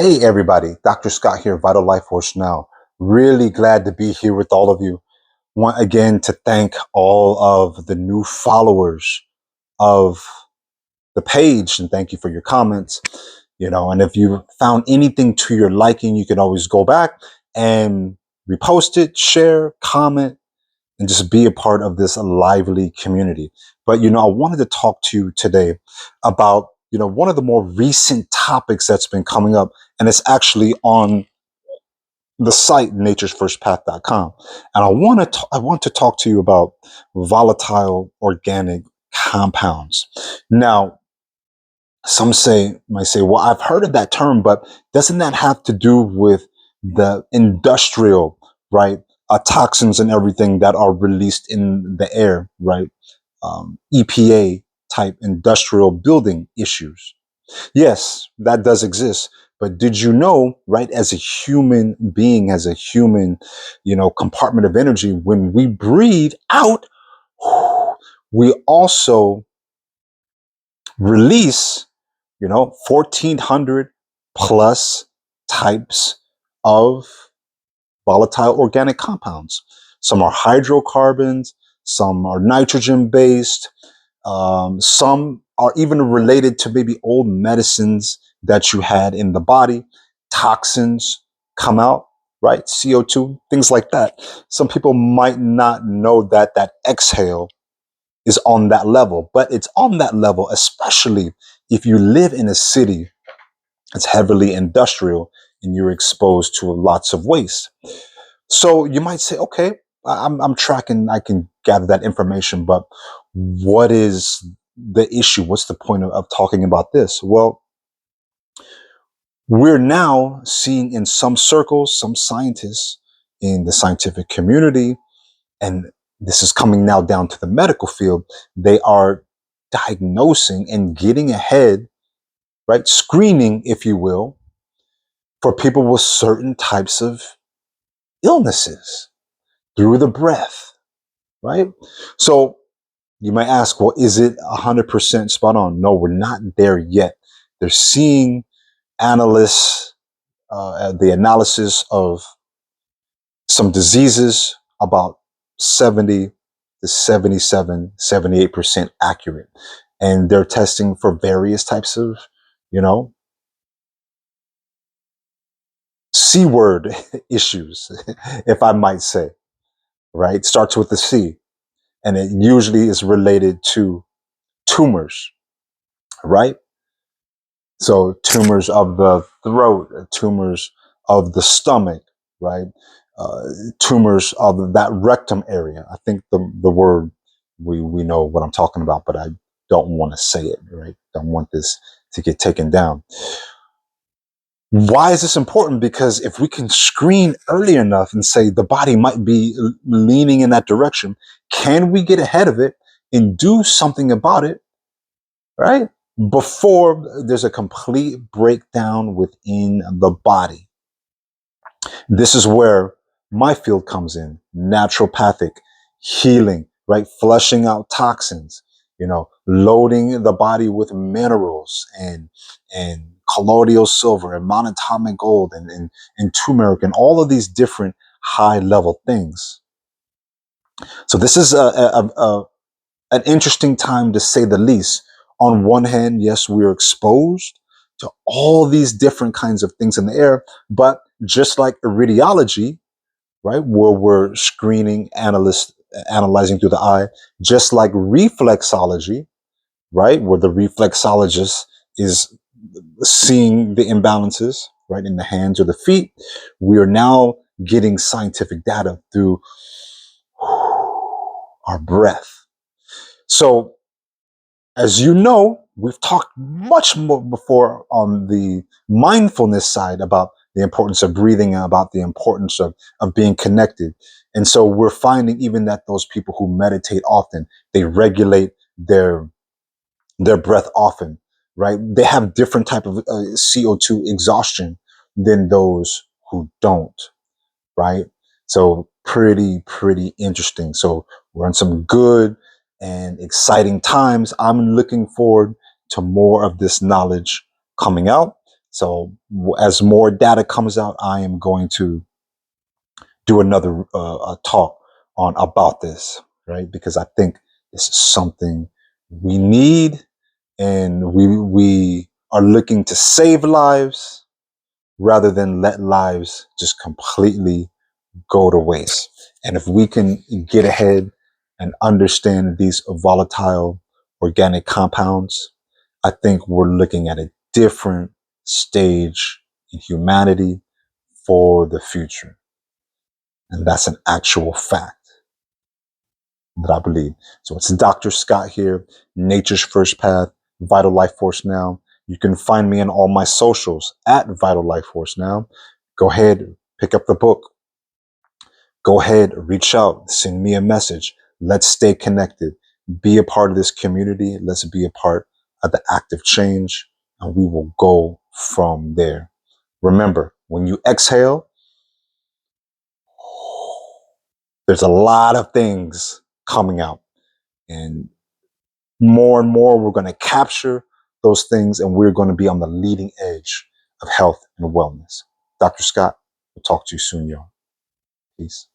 Hey everybody, Dr. Scott here, Vital Life Force Now. Really glad to be here with all of you. Want again to thank all of the new followers of the page and thank you for your comments. And if you found anything to your liking, you can always go back and repost it, share, comment, and just be a part of this lively community. But I wanted to talk to you today about one of the more recent topics that's been coming up, and it's actually on the site naturesfirstpath.com. And I want to talk to you about volatile organic compounds. Now, might say, well, I've heard of that term, but doesn't that have to do with the industrial, right? Toxins and everything that are released in the air, right? EPA type industrial building issues. Yes, that does exist. But did you know, right, as a human being, as a human, compartment of energy, when we breathe out, we also release 1,400 plus types of volatile organic compounds. Some are hydrocarbons, some are nitrogen based, some are even related to maybe old medicines that you had in the body. Toxins come out, right? CO2, things like that. Some people might not know that that exhale is on that level, but it's on that level, especially if you live in a city that's heavily industrial and you're exposed to lots of waste. So you might say, okay, I'm tracking, I can gather that information, but what is the issue? What's the point of talking about this? Well, we're now seeing in some circles, some scientists in the scientific community, and this is coming now down to the medical field, they are diagnosing and getting ahead, right? Screening, if you will, for people with certain types of illnesses through the breath, right? So you might ask, well, is it 100% spot on? No, we're not there yet. They're seeing analysts, the analysis of some diseases about 70 to 77, 78% accurate. And they're testing for various types of, you know, C word issues, if I might say, right? Starts with the C. And it usually is related to tumors, right? So tumors of the throat, tumors of the stomach, right? Uh, Tumors of that rectum area. I think the word we know what I'm talking about, but I don't want to say it, right? Don't want this to get taken down. Why is this important? Because if we can screen early enough and say the body might be leaning in that direction, can we get ahead of it and do something about it, right? Before there's a complete breakdown within the body. This is where my field comes in, naturopathic healing, right? Flushing out toxins, loading the body with minerals and colloidal silver and monatomic gold and turmeric and all of these different high level things. So this is an interesting time to say the least. On one hand, yes, we're exposed to all these different kinds of things in the air, but just like iridiology, right, where we're analyzing through the eye, just like reflexology, right, where the reflexologist is seeing the imbalances, right, in the hands or the feet, we are now getting scientific data through our breath. So as you know, we've talked much more before on the mindfulness side about the importance of breathing and about the importance of being connected. And so we're finding even that those people who meditate often, they regulate their breath often, right? They have different type of CO2 exhaustion than those who don't, right? So pretty interesting. So we're in some good and exciting times. I'm looking forward to more of this knowledge coming out. So as more data comes out, I am going to do another talk on about this, right? Because I think this is something we need, and we are looking to save lives rather than let lives just completely go to waste. And if we can get ahead and understand these volatile organic compounds, I think we're looking at a different stage in humanity for the future. And that's an actual fact that I believe. So it's Dr. Scott here, Nature's First Path, Vital Life Force Now. You can find me on all my socials at Vital Life Force Now. Go ahead, pick up the book. Go ahead, reach out, send me a message. Let's stay connected. Be a part of this community. Let's be a part of the active change, and we will go from there. Remember, when you exhale, there's a lot of things coming out. And more, we're going to capture those things, and we're going to be on the leading edge of health and wellness. Dr. Scott, we'll talk to you soon, y'all. Peace.